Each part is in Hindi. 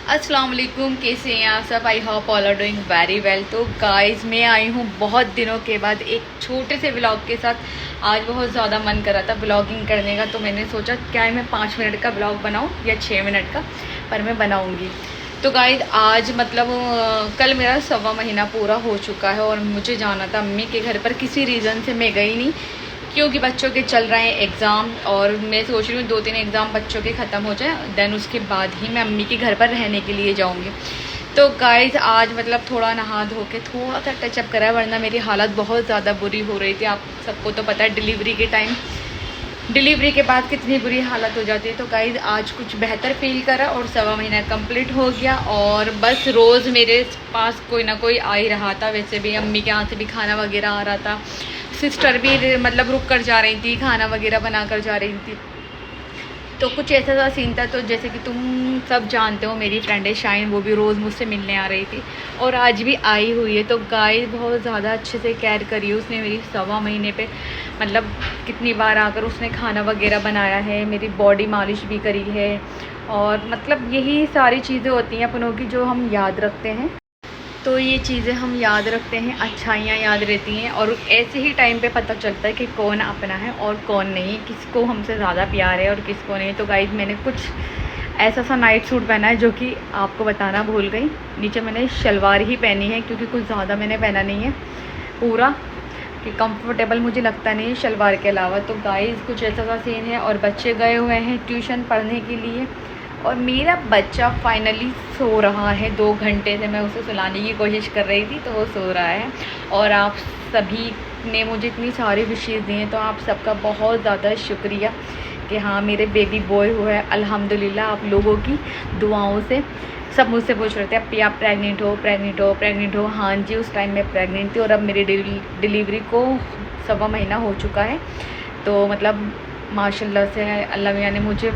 अस्सलाम वालेकुम, कैसे हैं आप सब? I hope all are doing very well. तो गाइस मैं आई हूँ बहुत दिनों के बाद एक छोटे से व्लॉग के साथ। आज बहुत ज़्यादा मन कर रहा था व्लॉगिंग करने का, तो मैंने सोचा क्या है मैं 5 मिनट का व्लॉग बनाऊँ या 6 मिनट का, पर मैं बनाऊँगी। तो गाइस आज मतलब कल मेरा 1.25 महीना पूरा हो चुका है और मुझे जाना था अम्मी के घर पर। किसी रीज़न से मैं गई नहीं क्योंकि बच्चों के चल रहे हैं एग्ज़ाम, और मैं सोच रही हूँ 2-3 एग्ज़ाम बच्चों के ख़त्म हो जाए, देन उसके बाद ही मैं अम्मी के घर पर रहने के लिए जाऊँगी। तो गाइज़ आज मतलब थोड़ा नहा धो के थोड़ा सा टचअप करा है, वरना मेरी हालत बहुत ज़्यादा बुरी हो रही थी। आप सबको तो पता है डिलीवरी के टाइम, डिलीवरी के बाद कितनी बुरी हालत हो जाती है। तो गाइज़ आज कुछ बेहतर फील करा और 1.25 महीना कंप्लीट हो गया, और बस रोज़ मेरे पास कोई ना कोई आ ही रहा था। वैसे भी अम्मी के यहाँ से भी खाना वगैरह आ रहा था, सिस्टर भी मतलब रुक कर जा रही थी, खाना वगैरह बना कर जा रही थी। तो कुछ ऐसा सा सीन था। तो जैसे कि तुम सब जानते हो, मेरी फ्रेंड है शाइन, वो भी रोज़ मुझसे मिलने आ रही थी और आज भी आई हुई है। तो गाइस बहुत ज़्यादा अच्छे से केयर करी उसने मेरी 1.25 महीने पे। मतलब कितनी बार आकर उसने खाना वगैरह बनाया है, मेरी बॉडी मालिश भी करी है, और मतलब यही सारी चीज़ें होती हैं अपनों की जो हम याद रखते हैं। तो ये चीज़ें हम याद रखते हैं, अच्छाइयाँ याद रहती हैं, और ऐसे ही टाइम पे पता चलता है कि कौन अपना है और कौन नहीं, किसको हमसे ज़्यादा प्यार है और किसको नहीं। तो गाइस मैंने कुछ ऐसा सा नाइट सूट पहना है जो कि आपको बताना भूल गई। नीचे मैंने शलवार ही पहनी है क्योंकि कुछ ज़्यादा मैंने पहना नहीं है पूरा, कि कंफर्टेबल मुझे लगता नहीं है शलवार के अलावा। तो गाइस कुछ ऐसा सा सीन है, और बच्चे गए हुए हैं ट्यूशन पढ़ने के लिए, और मेरा बच्चा फाइनली सो रहा है। 2 घंटे से मैं उसे सुलाने की कोशिश कर रही थी, तो वो सो रहा है। और आप सभी ने मुझे इतनी सारी विशेज़ दी हैं, तो आप सबका बहुत ज़्यादा शुक्रिया कि हाँ मेरे बेबी बॉय हुआ है अल्हम्दुलिल्लाह। आप लोगों की दुआओं से सब मुझसे पूछ रहे थे अब आप प्रेग्नेंट हो, प्रेग्नेंट हो, प्रेग्नेंट हो। हाँ जी, उस टाइम मैं प्रेग्नेंट थी, और अब मेरी डिलीवरी को 1.25 महीना हो चुका है। तो मतलब माशाल्लाह से अल्लाह मियाँ ने मुझे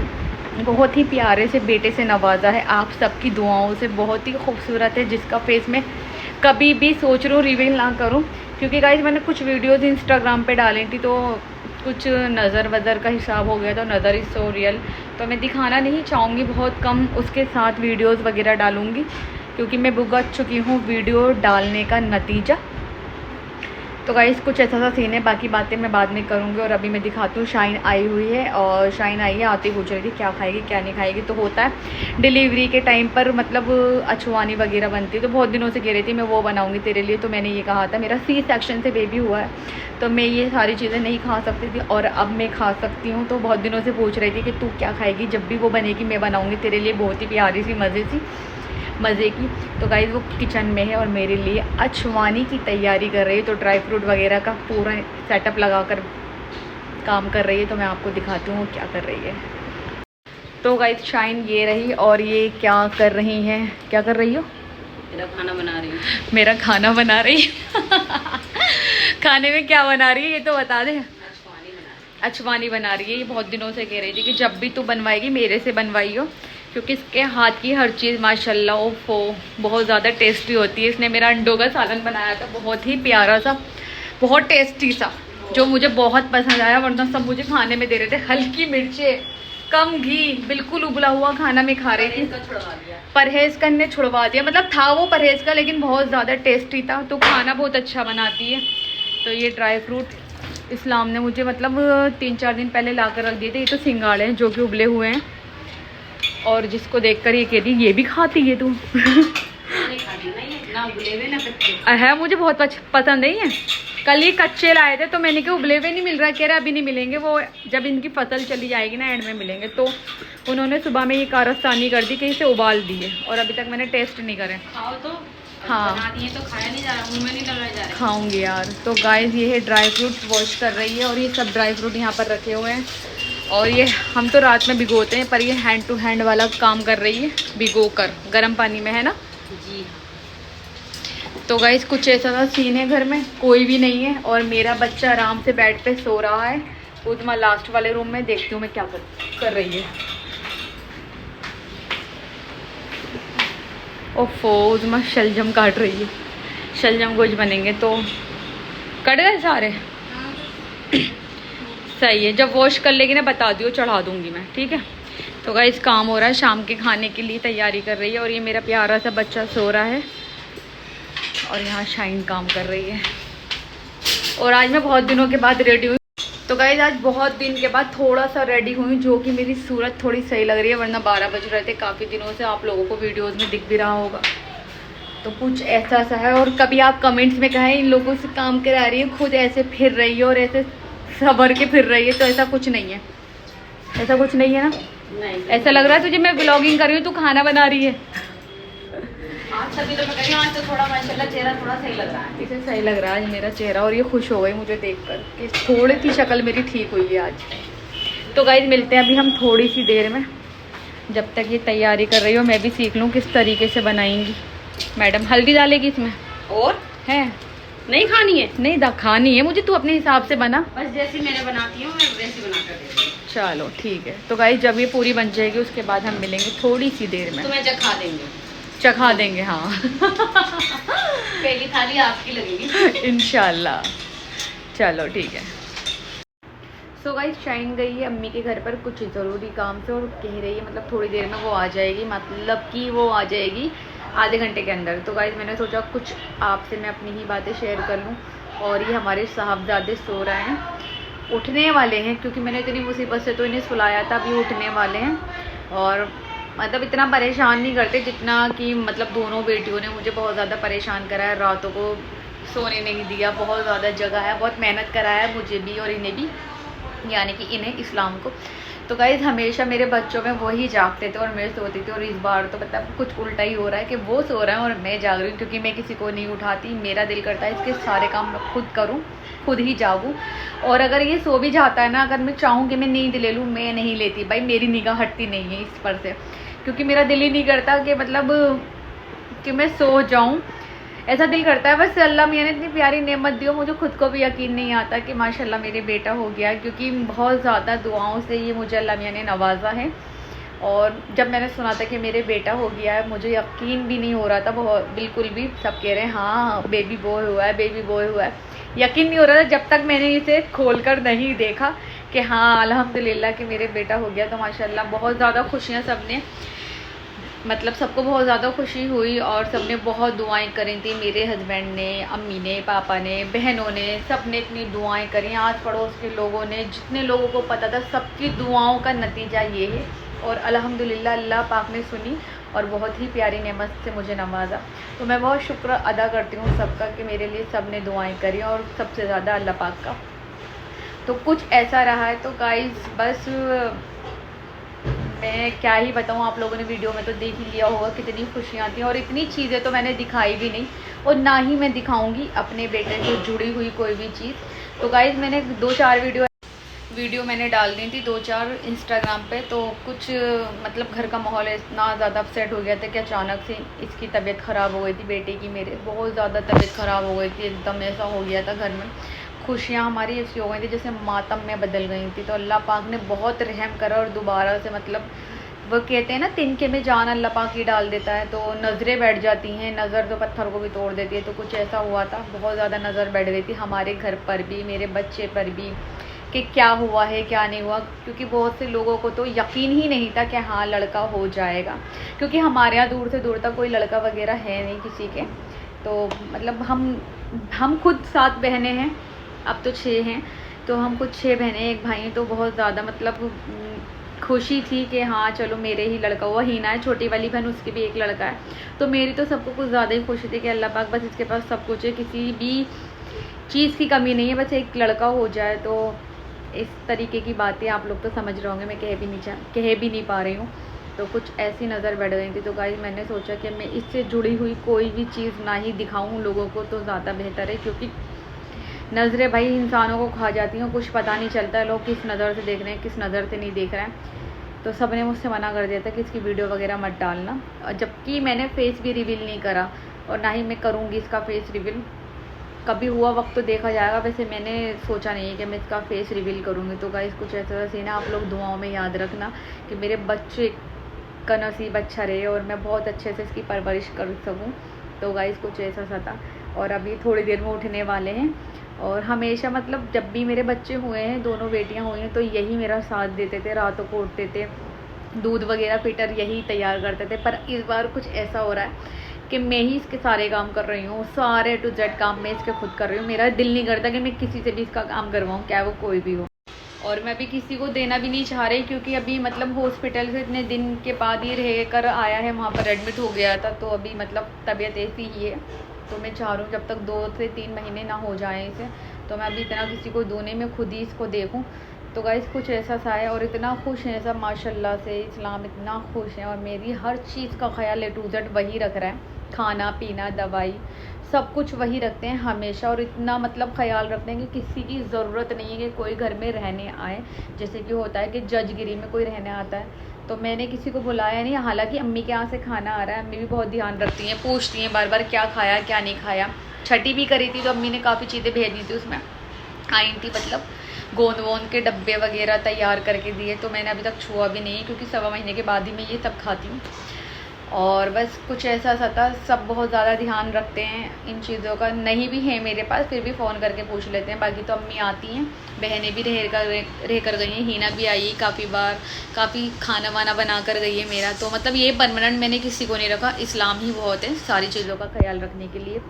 बहुत ही प्यारे से बेटे से नवाजा है। आप सबकी दुआओं से बहुत ही खूबसूरत है, जिसका फेस मैं कभी भी सोच रहा हूँ रिवील ना करूँ, क्योंकि गाइस मैंने कुछ वीडियोस इंस्टाग्राम पे डाली थी, तो कुछ नज़र वज़र का हिसाब हो गया, तो नज़र इज़ सो रियल। तो मैं दिखाना नहीं चाहूँगी, बहुत कम उसके साथ वीडियोस वगैरह डालूँगी, क्योंकि मैं भुगत चुकी हूँ वीडियो डालने का नतीजा। तो गाइस कुछ ऐसा सा सीन है, बाकी बातें मैं बाद में करूँगी। और अभी मैं दिखाती हूँ, शाइन आई हुई है, और शाइन आई है, आती पूछ रही थी क्या खाएगी क्या नहीं खाएगी। तो होता है डिलीवरी के टाइम पर मतलब अछवानी वगैरह बनती है, तो बहुत दिनों से कह रही थी मैं वो बनाऊँगी तेरे लिए। तो मैंने ये कहा था मेरा C सेक्शन से बेबी हुआ है, तो मैं ये सारी चीज़ें नहीं खा सकती थी, और अब मैं खा सकती हूँ। तो बहुत दिनों से पूछ रही थी कि तू क्या खाएगी, जब भी वो बनेगी मैं बनाऊँगी तेरे लिए, बहुत ही प्यारी सी मज़े की। तो गाइस वो किचन में है और मेरे लिए अछवानी की तैयारी कर रही है, तो ड्राई फ्रूट वगैरह का पूरा सेटअप लगा कर काम कर रही है। तो मैं आपको दिखाती हूँ क्या कर रही है। तो गाइस शाइन ये रही, और ये क्या कर रही हैं, क्या कर रही हो? मेरा खाना बना रही हूँ। मेरा खाना बना रही खाने में क्या बना रही है ये तो बता दे। अछवानी बना रही है। ये बहुत दिनों से कह रही थी कि जब भी तू बनवाएगी मेरे से बनवाई हो, क्योंकि इसके हाथ की हर चीज़ माशाल्लाह ओफो बहुत ज़्यादा टेस्टी होती है। इसने मेरा अंडों का सालन बनाया था, बहुत ही प्यारा सा, बहुत टेस्टी सा, जो मुझे बहुत पसंद आया, वरना सब मुझे खाने में दे रहे थे हल्की मिर्चें, कम घी, बिल्कुल उबला हुआ खाना मैं खा रही थी। परहेज़ करने छुड़वा दिया, मतलब था वो परहेज़ का, लेकिन बहुत ज़्यादा टेस्टी था। तो खाना बहुत अच्छा बनाती है। तो ये ड्राई फ्रूट इस्लाम ने मुझे मतलब 3-4 दिन पहले ला कर रख दिए थे। ये तो सिंगाड़े हैं जो कि उबले हुए हैं, और जिसको देखकर ये कह रही ये भी खाती है तू है, मुझे बहुत पसंद नहीं है। कल ये कच्चे लाए थे, तो मैंने कहा उबले हुए नहीं मिल रहा, कह रहे अभी नहीं मिलेंगे, वो जब इनकी फसल चली जाएगी ना एंड में मिलेंगे। तो उन्होंने सुबह में ये कारस्तानी कर दी कि इसे उबाल दिए, और अभी तक मैंने टेस्ट नहीं करे। खाओ तो हाँ बना दिए तो खाया नहीं जा रहा, मुंह में नहीं डलवाया जा रहा। खाऊंगी यार। तो गाइस ये है ड्राई फ्रूट वॉश कर रही है, और ये सब ड्राई फ्रूट यहाँ पर रखे हुए हैं, और ये हम तो रात में भिगोते हैं, पर ये हैंड टू हैंड वाला काम कर रही है, भिगो कर गर्म पानी में, है ना जी। तो गाइस कुछ ऐसा सा सीन है, घर में कोई भी नहीं है, और मेरा बच्चा आराम से बेड पे सो रहा है। उजमा लास्ट वाले रूम में, देखती हूँ मैं क्या कर रही है। ओफो उजमा शलजम काट रही है, शलजम गोश्त बनेंगे। तो कट गए सारे सही है, जब वॉश कर लेगी ना बता दियो, चढ़ा दूंगी मैं, ठीक है। तो गाइस काम हो रहा है, शाम के खाने के लिए तैयारी कर रही है और ये मेरा प्यारा सा बच्चा सो रहा है और यहाँ शाइन काम कर रही है। और आज मैं बहुत दिनों के बाद रेडी हुई। तो गाइस आज बहुत दिन के बाद थोड़ा सा रेडी हुई, जो कि मेरी सूरत थोड़ी सही लग रही है, वरना 12 बज रहे थे काफ़ी दिनों से, आप लोगों को वीडियोस में दिख भी रहा होगा। तो कुछ ऐसा सा है। और कभी आप कमेंट्स में कहें इन लोगों से काम करा रही है, खुद ऐसे फिर रही है और ऐसे सबर के फिर रही है, तो ऐसा कुछ नहीं है, ऐसा कुछ नहीं है ना। नहीं, ऐसा लग रहा है तुझे मैं ब्लॉगिंग कर रही हूँ, तू खाना बना रही है। आज तभी तो मैं कह रही हूँ, आज तो थोड़ा माशाल्लाह चेहरा थोड़ा सही लग रहा है। इसे सही लग रहा है आज मेरा चेहरा, और ये खुश हो गई मुझे देखकर कि थोड़ी सी शक्ल मेरी ठीक हुई है आज। तो गाइस मिलते हैं अभी हम थोड़ी सी देर में। जब तक ये तैयारी कर रही हो मैं भी सीख लूँ किस तरीके से बनाएंगी। मैडम हल्दी डालेगी इसमें और है? नहीं खानी है? नहीं खानी है मुझे, तू अपने हिसाब से बना। बस जैसी मैंने बनाती हूँ मैं वैसी बना कर देती हूँ। चलो ठीक है। तो गाइस जब ये पूरी बन जाएगी उसके बाद हम मिलेंगे थोड़ी सी देर में। तो मैं चखा देंगे, चखा देंगे हाँ। पहली थाली आपकी लगेगी इंशाल्लाह। चलो ठीक है। सो गाइस शाइन गई है अम्मी के घर पर कुछ ज़रूरी काम से और कह रही है मतलब थोड़ी देर में वो आ जाएगी, मतलब कि वो आ जाएगी आधे घंटे के अंदर। तो गाइस मैंने सोचा कुछ आपसे मैं अपनी ही बातें शेयर कर लूँ। और ये हमारे साहबजादे सो रहे हैं, उठने वाले हैं, क्योंकि मैंने इतनी मुसीबत से तो इन्हें सुलाया था, अभी उठने वाले हैं। और मतलब इतना परेशान नहीं करते जितना कि मतलब दोनों बेटियों ने मुझे बहुत ज़्यादा परेशान करा है, रातों को सोने नहीं दिया, बहुत ज़्यादा जगाया, बहुत मेहनत कराया मुझे भी और इन्हें भी, यानी कि इन्हें इस्लाम को। तो गाइज़ हमेशा मेरे बच्चों में वही जागते थे और मैं सोती थी, और इस बार तो मतलब कुछ उल्टा ही हो रहा है कि वो सो रहा है और मैं जाग रही हूँ, क्योंकि मैं किसी को नहीं उठाती। मेरा दिल करता है इसके सारे काम मैं खुद करूँ, खुद ही जागूँ। और अगर ये सो भी जाता है ना, अगर मैं चाहूँ कि मैं नींद ले लूँ, मैं नहीं लेती भाई, मेरी निगाह हटती नहीं है इस पर से, क्योंकि मेरा दिल ही नहीं करता कि मतलब कि मैं सो जाऊँ। ऐसा दिल करता है बस अल्लाह मियाँ ने इतनी प्यारी नेमत दी हो, मुझे खुद को भी यकीन नहीं आता कि माशाल्लाह मेरे बेटा हो गया, क्योंकि बहुत ज़्यादा दुआओं से ये मुझे अल्लाह मियाँ ने नवाजा है। और जब मैंने सुना था कि मेरे बेटा हो गया है, मुझे यकीन भी नहीं हो रहा था बहुत, बिल्कुल भी। सब कह रहे हैं हाँ बेबी बॉय हुआ है, बेबी बॉय हुआ है, यकीन नहीं हो रहा था जब तक मैंने इसे खोल कर नहीं देखा कि हाँ अल्हम्दुलिल्लाह कि मेरे बेटा हो गया। तो माशाल्लाह बहुत ज़्यादा खुशियाँ सबने, मतलब सबको बहुत ज़्यादा खुशी हुई और सबने बहुत दुआएं करी थी। मेरे हस्बैंड ने, अम्मी ने, पापा ने, बहनों ने, सब ने इतनी दुआएं करी। आस पड़ोस के लोगों ने, जितने लोगों को पता था, सबकी दुआओं का नतीजा ये है। और अल्हम्दुलिल्लाह अल्लाह पाक ने सुनी और बहुत ही प्यारी नेमत से मुझे नवाजा। तो मैं बहुत शुक्र अदा करती हूँ सबका कि मेरे लिए सब ने दुआएँ करी, और सबसे ज़्यादा अल्लाह पाक का। तो कुछ ऐसा रहा है। तो गाइज़ बस मैं क्या ही बताऊँ, आप लोगों ने वीडियो में तो देख ही लिया होगा कितनी खुशियाँ थी, और इतनी चीज़ें तो मैंने दिखाई भी नहीं और ना ही मैं दिखाऊंगी अपने बेटे से जुड़ी हुई कोई भी चीज़। तो गाइज़ मैंने 2-4 वीडियो मैंने डाल दी थी, 2-4 इंस्टाग्राम पे। तो कुछ मतलब घर का माहौल इतना ज़्यादा अपसेट हो गया था कि अचानक से इसकी तबीयत ख़राब हो गई थी, बेटे की, मेरे बहुत ज़्यादा तबीयत ख़राब हो गई थी, एकदम ऐसा हो गया था घर में। खुशियाँ हमारी ऐसी हो गई थी जैसे मातम में बदल गई थी। तो अल्लाह पाक ने बहुत रहम करा और दोबारा से मतलब वो कहते हैं ना तिनके में जान अल्लाह पाक ही डाल देता है, तो नज़रें बैठ जाती हैं, नज़र तो पत्थर को भी तोड़ देती है। तो कुछ ऐसा हुआ था, बहुत ज़्यादा नज़र बैठ गई थी हमारे घर पर भी, मेरे बच्चे पर भी, कि क्या हुआ है क्या नहीं हुआ, क्योंकि बहुत से लोगों को तो यकीन ही नहीं था कि हाँ लड़का हो जाएगा, क्योंकि हमारे यहाँ दूर से दूर तक कोई लड़का वगैरह है नहीं किसी के। तो मतलब हम खुद 7 बहनें हैं, अब तो 6 हैं, तो हम खुद 6 बहनें, एक भाई हैं। तो बहुत ज़्यादा मतलब खुशी थी कि हाँ चलो मेरे ही लड़का हुआ। हीना है छोटी वाली बहन, उसकी भी एक लड़का है। तो मेरी तो सबको कुछ ज़्यादा ही खुशी थी कि अल्लाह पाक बस इसके पास सब कुछ है, किसी भी चीज़ की कमी नहीं है, बस एक लड़का हो जाए। तो इस तरीके की बातें आप लोग तो समझ रहे होंगे, मैं कह भी नहीं पा रही हूँ। तो कुछ ऐसी नज़र बढ़ गई थी। तो गाइस मैंने सोचा कि मैं इससे जुड़ी हुई कोई भी चीज़ ना ही दिखाऊँ लोगों को, तो ज़्यादा बेहतर है, क्योंकि नज़रें भाई इंसानों को खा जाती हैं, कुछ पता नहीं चलता है लोग किस नज़र से देख रहे हैं, किस नज़र से नहीं देख रहे हैं। तो सब ने मुझसे मना कर दिया था कि इसकी वीडियो वगैरह मत डालना, और जबकि मैंने फेस भी रिवील नहीं करा और ना ही मैं करूँगी इसका फेस रिवील। कभी हुआ वक्त तो देखा जाएगा, वैसे मैंने सोचा नहीं है कि मैं इसका फेस रिवील करूँगी। तो गाइस कुछ ऐसा सीन है, आप लोग दुआओं में याद रखना कि मेरे बच्चे का नसीब अच्छा रहे और मैं बहुत अच्छे से इसकी परवरिश कर सकूँ। तो गाइस कुछ ऐसा सा था। और अभी थोड़ी देर में उठने वाले हैं, और हमेशा मतलब जब भी मेरे बच्चे हुए हैं, दोनों बेटियां हुई हैं, तो यही मेरा साथ देते थे, रातों को उठते थे, दूध वगैरह फिटर यही तैयार करते थे, पर इस बार कुछ ऐसा हो रहा है कि मैं ही इसके सारे काम कर रही हूँ, सारे टू जेड काम मैं इसके खुद कर रही हूँ। मेरा दिल नहीं करता कि मैं किसी से भी इसका काम करवाऊँ, क्या वो कोई भी हो। और मैं भी किसी को देना भी नहीं चाह रही, क्योंकि अभी मतलब हॉस्पिटल से इतने दिन के बाद ही रह कर आया है, वहाँ पर एडमिट हो गया था, तो अभी मतलब तबीयत ऐसी ही है। तो मैं चाह रही हूँ जब तक 2 से 3 महीने ना हो जाए इसे, तो मैं अभी इतना किसी को दूँ नहीं, मैं खुद ही इसको देखूँ। तो गाइस कुछ ऐसा सा है, और इतना खुश हैं सब माशाल्लाह से, इस्लाम इतना खुश है, और मेरी हर चीज़ का ख्याल ए टू जेड वही रख रहा है, खाना पीना दवाई सब कुछ वही रखते हैं हमेशा। और इतना मतलब ख्याल रखते हैं कि किसी की ज़रूरत नहीं है कि कोई घर में रहने आए, जैसे कि होता है कि जजगिरी में कोई रहने आता है, तो मैंने किसी को बुलाया नहीं। हालांकि अम्मी के यहाँ से खाना आ रहा है, अम्मी भी बहुत ध्यान रखती हैं, पूछती हैं बार बार क्या खाया क्या नहीं खाया। छठी भी करी थी तो अम्मी ने काफ़ी चीज़ें भेजी थी, उसमें आई थी मतलब गोंद वोंद के डब्बे वगैरह तैयार करके दिए, तो मैंने अभी तक छुआ भी नहीं, क्योंकि 1.25 महीने के बाद ही मैं ये सब खाती हूँ। और बस कुछ ऐसा सा था, सब बहुत ज़्यादा ध्यान रखते हैं इन चीज़ों का। नहीं भी है मेरे पास फिर भी फ़ोन करके पूछ लेते हैं। बाकी तो अम्मी आती हैं, बहनें भी रह कर गई हैं, हीना भी आई काफ़ी बार, काफ़ी खाना वाना बना कर गई है मेरा। तो मतलब ये परमानेंट मैंने किसी को नहीं रखा, इस्लाम ही बहुत है सारी चीज़ों का ख्याल रखने के लिए।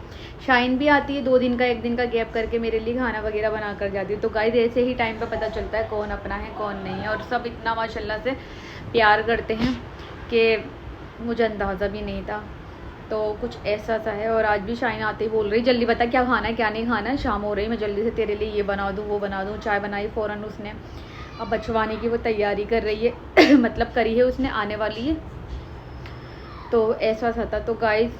शाइन भी आती है 2 दिन का 1 दिन का गैप करके मेरे लिए खाना वगैरह बना कर जाती है। तो गाइस ऐसे ही टाइम पे पता चलता है कौन अपना है कौन नहीं है, और सब इतना माशाल्लाह से प्यार करते हैं कि मुझे अंदाज़ा भी नहीं था। तो कुछ ऐसा सा है। और आज भी शाइन आते ही बोल रही जल्दी बता क्या खाना है क्या नहीं खाना है, शाम हो रही, मैं जल्दी से तेरे लिए ये बना दूँ वो बना दूँ। चाय बनाई फ़ौरन उसने, अब बचवाने की वो तैयारी कर रही है मतलब करी है उसने, आने वाली है। तो ऐसा सा था। तो गाइस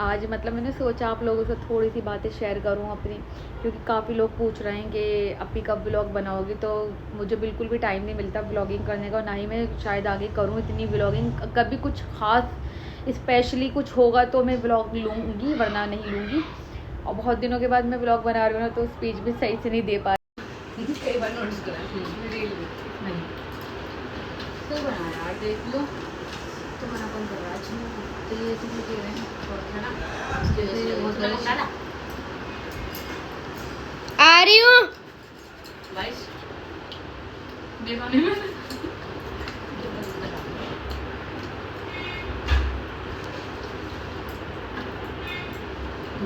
आज मतलब मैंने सोचा आप लोगों से थोड़ी सी बातें शेयर करूं अपनी, क्योंकि काफ़ी लोग पूछ रहे हैं कि अपी कब व्लॉग बनाओगी। तो मुझे बिल्कुल भी टाइम नहीं मिलता व्लॉगिंग करने का, ना ही मैं शायद आगे करूं इतनी व्लॉगिंग। कभी कुछ ख़ास स्पेशली कुछ होगा तो मैं व्लॉग लूँगी, वरना नहीं लूँगी। और बहुत दिनों के बाद मैं व्लॉग बना रही हूँ ना, तो स्पीच भी सही से नहीं दे पा रही। कई बार नोटिस करा नहीं तो बना यार, देख लो तो मना कौन कर रहा है, तो ये तुम लोग कह रहे हैं है ना, आ रही हूँ बाईस बेमानी में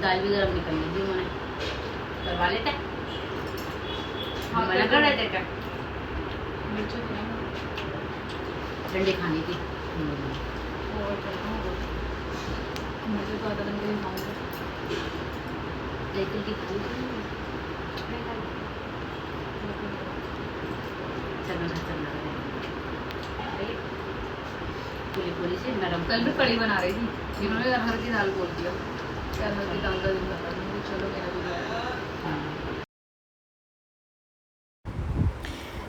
दाल भी गरम निकलनी थी, उन्होंने करवा लेते हम मना कर रहे थे क्या, ठंडी खानी थी। मुझे तो आधा घंटे खाऊंगा लेकिन की खानी पूरी पूरी से नरम। कल भी कड़ी बना रही थी, जिन्होंने अरहर की दाल बोल दिया, अरहर की दाल का दिन बता रही, चलो मेरा भी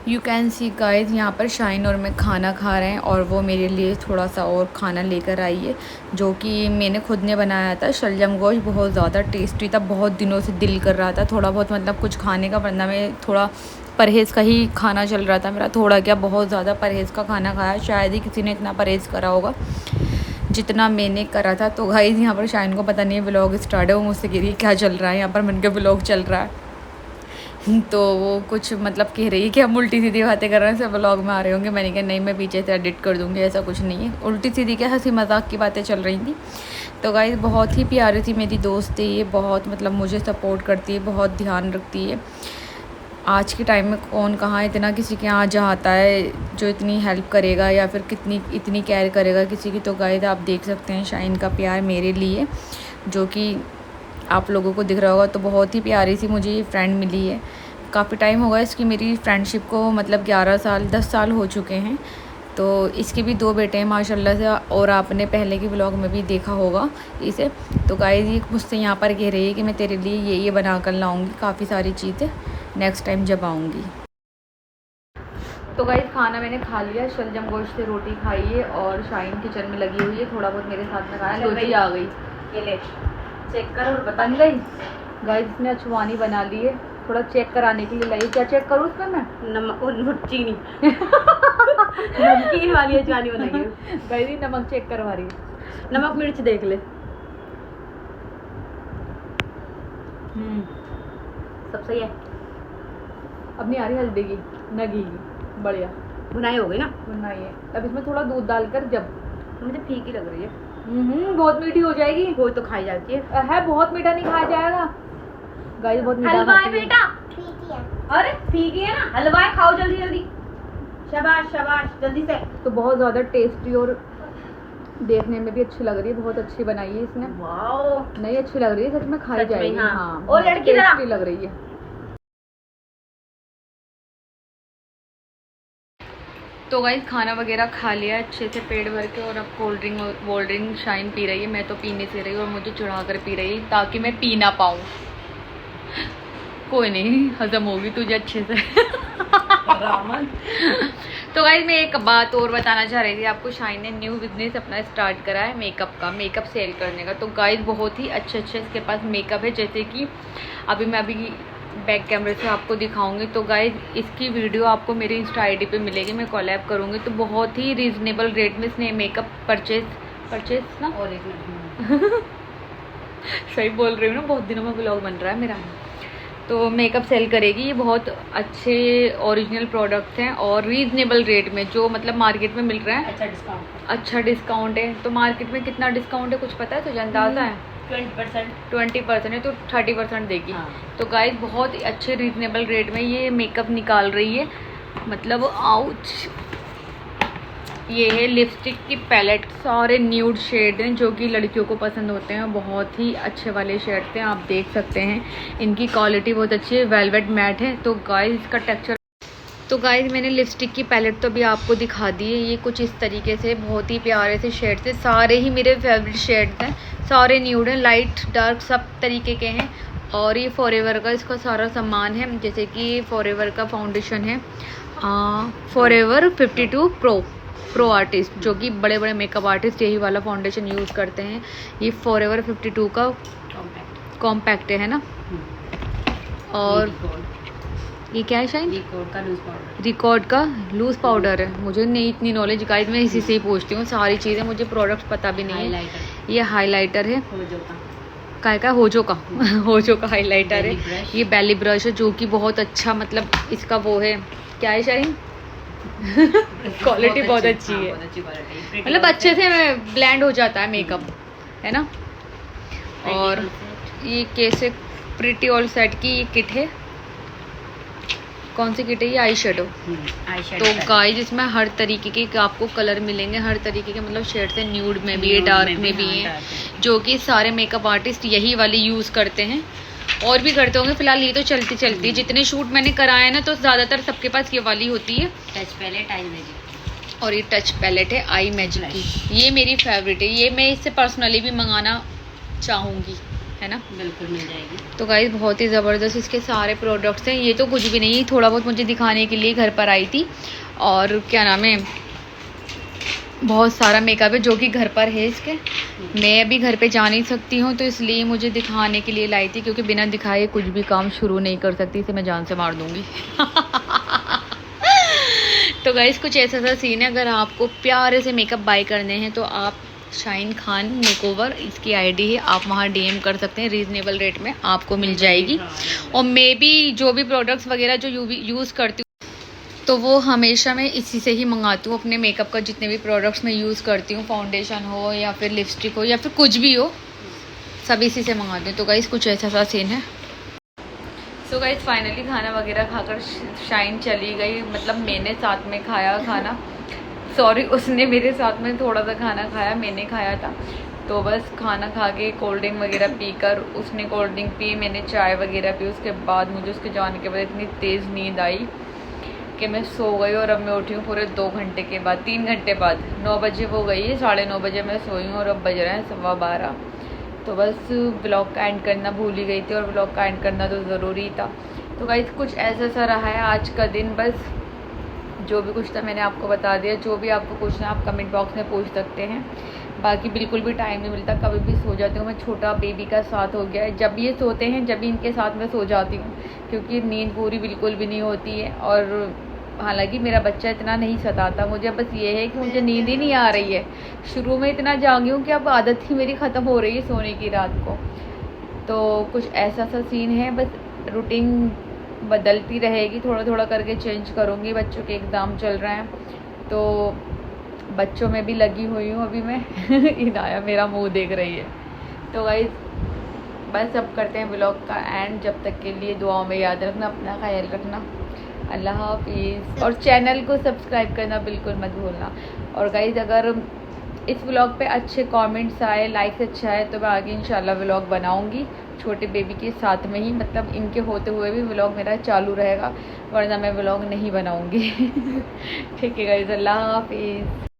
यू कैन सी गाइज यहाँ पर शाइन और मैं खाना खा रहे हैं, और वो मेरे लिए थोड़ा सा और खाना लेकर आई है, जो कि मैंने खुद ने बनाया था। शलजम गोश्त बहुत ज़्यादा टेस्टी था, बहुत दिनों से दिल कर रहा था थोड़ा बहुत मतलब कुछ खाने का, वरना मैं थोड़ा परहेज़ का ही खाना चल रहा था मेरा, थोड़ा क्या बहुत ज़्यादा परहेज़ का खाना खाया। शायद ही किसी ने इतना परहेज़ करा होगा जितना मैंने करा था। तो गाइज यहाँ पर शाइन को पता नहीं है व्लॉग स्टार्ट है, वो मुझसे कह रही है क्या चल रहा है यहाँ पर, मैंने कहा व्लॉग चल रहा है। तो वो कुछ मतलब कह रही है कि हम उल्टी सीधी बातें कर रहे हैं, सब व्लॉग में आ रहे होंगे। मैंने कहा नहीं, मैं पीछे से एडिट कर दूँगी, ऐसा कुछ नहीं है। उल्टी सीधी क्या हंसी मजाक की बातें चल रही थी। तो गाइस बहुत ही प्यारी थी मेरी दोस्त है ये, बहुत मतलब मुझे सपोर्ट करती है, बहुत ध्यान रखती है। आज के टाइम में कौन कहाँ इतना किसी के यहाँ आता है जो इतनी हेल्प करेगा या फिर इतनी केयर करेगा किसी की। तो गाइस आप देख सकते हैं शाइन का प्यार मेरे लिए, जो कि आप लोगों को दिख रहा होगा। तो बहुत ही प्यारी सी मुझे ये फ्रेंड मिली है। काफ़ी टाइम होगा इसकी मेरी फ्रेंडशिप को, मतलब 11 साल 10 साल हो चुके हैं। तो इसके भी 2 बेटे हैं माशाल्लाह से, और आपने पहले के व्लॉग में भी देखा होगा इसे। तो गाइस ये मुझसे यहाँ पर कह रही है कि मैं तेरे लिए ये बना कर लाऊँगी काफ़ी सारी चीज़ें नेक्स्ट टाइम जब आऊँगी। तो गाइस खाना मैंने खा लिया, शलजम गोश्त से रोटी खाई है, और शाइन किचन में लगी हुई है, थोड़ा बहुत मेरे साथ में खाया। लोजी आ गई, ये ले चेक कर और बता। बन गई गाइस, इसने अचवानी बना ली है, थोड़ा चेक कराने के लिए लाई। क्या चेक करूँ उसमें मैं? नमक और चीनी नमकीन वाली अजवानी बनाई है गाइस नमक चेक करवा रही है, नमक मिर्च देख ले। सब सही है। अब नहीं आ रही हल्दी की न घी की, बढ़िया बुनाई हो गई ना। बुनाई है। अब इसमें थोड़ा दूध डालकर जब मुझे फीकी लग रही है। बहुत मीठी हो जाएगी। वो तो खाई जाती है बहुत मीठा नहीं खाया जाएगा गाइस, बहुत मीठा हलवा है खाती है। बेटा, अरे फीकी है ना, हलवा है, खाओ जल्दी जल्दी। शाबाश शाबाश, जल्दी से। तो बहुत ज़्यादा टेस्टी और देखने में भी अच्छी लग रही है, बहुत अच्छी बनाई है इसने। वाओ, नहीं अच्छी लग रही है सच में, खाई सच में, जाएगी। हाँ। हाँ और लड़की जरा। टेस्टी लग रही है। तो गाइस खाना वगैरह खा लिया अच्छे से पेट भर के, और अब कोल्ड ड्रिंक शाइन पी रही है। मैं तो पीने से रही और मुझे चढ़ा कर पी रही है ताकि मैं पी ना पाऊँ। कोई नहीं, हजम होगी तुझे अच्छे से। तो गाइस मैं एक बात और बताना चाह रही थी आपको। शाइन ने न्यू बिजनेस अपना स्टार्ट करा है मेकअप का, मेकअप सेल करने का। तो गाइस बहुत ही अच्छे इसके पास मेकअप है, जैसे कि मैं अभी बैक कैमरे से आपको दिखाऊंगी। तो गाइस इसकी वीडियो आपको मेरी इंस्टा आईडी पे मिलेगी, मैं कोलैब करूंगी। तो बहुत ही रीजनेबल रेट में इसने मेकअप परचेज ना, और एक मिनट सही बोल रही हूँ ना, बहुत दिनों में व्लॉग बन रहा है मेरा। तो मेकअप सेल करेगी। ये बहुत अच्छे ओरिजिनल प्रोडक्ट्स हैं और रीजनेबल रेट में, जो मतलब मार्केट में मिल रहा है। अच्छा डिस्काउंट है। तो मार्केट में कितना डिस्काउंट है कुछ पता है तुझे, अंदाजा है? 20% है, तो 30% देगी। हाँ। तो गाइस बहुत ही अच्छे रीजनेबल रेट में ये मेकअप निकाल रही है। मतलब आउच, ये है लिपस्टिक की पैलेट, सारे न्यूड शेड हैं जो कि लड़कियों को पसंद होते हैं। बहुत ही अच्छे वाले शेड्स हैं, आप देख सकते हैं। इनकी क्वालिटी बहुत अच्छी है, वेलवेट मैट है। तो गाइस इसका टेक्सचर, तो गाइस मैंने लिपस्टिक की पैलेट तो भी आपको दिखा दी है। ये कुछ इस तरीके से बहुत ही प्यारे से शेड्स हैं, सारे ही मेरे फेवरेट शेड्स हैं, सारे न्यूड हैं, लाइट डार्क सब तरीके के हैं। और ये फॉरएवर का इसका सारा सामान है, जैसे कि फॉरएवर का फाउंडेशन है, फॉरएवर 52 प्रो आर्टिस्ट, जो कि बड़े बड़े मेकअप आर्टिस्ट यही वाला फाउंडेशन यूज़ करते हैं। ये फॉरएवर 52 का कॉम्पैक्ट है ना। और ये क्या है शाइन? रिकॉर्ड का लूज पाउडर है। मुझे नहीं इतनी नॉलेज गाइस, मैं इसी से ही पूछती हूँ सारी चीज़ें, मुझे प्रोडक्ट्स पता भी नहीं है। ये हाइलाइटर है, का होजो का होजो का हाइलाइटर है। ये बेली ब्रश है जो कि बहुत अच्छा, मतलब इसका वो है, क्या है शाइन? क्वालिटी बहुत अच्छी है, मतलब अच्छे से ब्लेंड हो जाता है मेकअप, है ना। और ये कैसे प्रिटी ऑल सेट की ये किट है। कौन सी किट है ये? Eye shadow. तो गाइस इसमें हर तरीके के आपको कलर मिलेंगे, हर तरीके के, मतलब शेड से न्यूड में भी है, डार्क में भी है, जो कि सारे मेकअप आर्टिस्ट यही वाली यूज़ करते हैं। और भी करते होंगे, फिलहाल ये तो चलती जितने शूट मैंने कराए ना, तो ज़्यादातर सबके पास ये वाली होती है। टच पैलेट आई मैजिक, और ये टच पैलेट है आई मैजिक की, ये मेरी फेवरेट है। ये मैं इससे पर्सनली भी मंगाना चाहूँगी, है ना। बिल्कुल मिल जाएगी। तो गाइस बहुत ही ज़बरदस्त इसके सारे प्रोडक्ट्स हैं। ये तो कुछ भी नहीं, थोड़ा बहुत मुझे दिखाने के लिए घर पर आई थी। और क्या नाम है, बहुत सारा मेकअप है जो कि घर पर है इसके। मैं अभी घर पे जा नहीं सकती हूँ, तो इसलिए मुझे दिखाने के लिए लाई थी, क्योंकि बिना दिखाए कुछ भी काम शुरू नहीं कर सकती, इसे मैं जान से मार दूँगी। तो गाइस कुछ ऐसा सा सीन है, अगर आपको प्यारे से मेकअप बाय करने हैं तो आप शाइन खान मेकओवर, इसकी आईडी है, आप वहाँ डीएम कर सकते हैं, रीजनेबल रेट में आपको मिल जाएगी। और मैं भी जो भी प्रोडक्ट्स वगैरह जो यूज़ करती हूँ, तो वो हमेशा मैं इसी से ही मंगाती हूँ। अपने मेकअप का जितने भी प्रोडक्ट्स मैं यूज़ करती हूँ, फाउंडेशन हो या फिर लिपस्टिक हो या फिर कुछ भी हो, सब इसी से मंगाती हूँ। तो गाइस कुछ ऐसा सा सीन है। सो गाइस फाइनली खाना वगैरह खाकर शाइन चली गई, मतलब मैंने साथ में खाया खाना, सॉरी उसने मेरे साथ में थोड़ा सा खाना खाया, मैंने खाया था। तो बस खाना खा के कोल्ड ड्रिंक वगैरह पीकर, उसने कोल्ड ड्रिंक पी, मैंने चाय वगैरह पी। उसके बाद मुझे उसके जाने के बाद इतनी तेज़ नींद आई कि मैं सो गई। और अब मैं उठी हूँ पूरे 2 घंटे के बाद, 3 घंटे बाद। 9 बजे हो गई है, 9:30 बजे मैं सोई हूँ और अब बज रहे हैं 12:15। तो बस ब्लॉग का एंड करना भूल ही गई थी, और ब्लॉग का एंड करना तो ज़रूरी था। तो गाइस कुछ ऐसा सा रहा है आज का दिन, बस जो भी कुछ था मैंने आपको बता दिया। जो भी आपको पूछना आप कमेंट बॉक्स में पूछ सकते हैं। बाकी बिल्कुल भी टाइम नहीं मिलता, कभी भी सो जाती हूँ मैं। छोटा बेबी का साथ हो गया है, जब ये सोते हैं जब भी इनके साथ में सो जाती हूँ, क्योंकि नींद पूरी बिल्कुल भी नहीं होती है। और हालांकि मेरा बच्चा इतना नहीं सताता मुझे, बस ये है कि मुझे नींद ही नहीं आ रही है। शुरू में इतना जागी हूँ कि अब आदत ही मेरी ख़त्म हो रही है सोने की रात को। तो कुछ ऐसा सा सीन है, बस रूटीन बदलती रहेगी, थोड़ा थोड़ा करके चेंज करूँगी। बच्चों के एग्ज़ाम चल रहे हैं तो बच्चों में भी लगी हुई हूँ अभी मैं। इनाया मेरा मुंह देख रही है। तो गाइस बस अब करते हैं व्लॉग का एंड। जब तक के लिए दुआओं में याद रखना, अपना ख्याल रखना। अल्लाह हाफिज़। और चैनल को सब्सक्राइब करना बिल्कुल मत भूलना। और गाइस अगर इस व्लॉग पे अच्छे कमेंट्स आए, लाइक्स अच्छा है, तो मैं आगे इंशाल्लाह व्लॉग बनाऊंगी छोटे बेबी के साथ में ही, मतलब इनके होते हुए भी व्लॉग मेरा चालू रहेगा, वरना मैं व्लॉग नहीं बनाऊंगी। ठीक है गाइस, अल्लाह हाफिज़।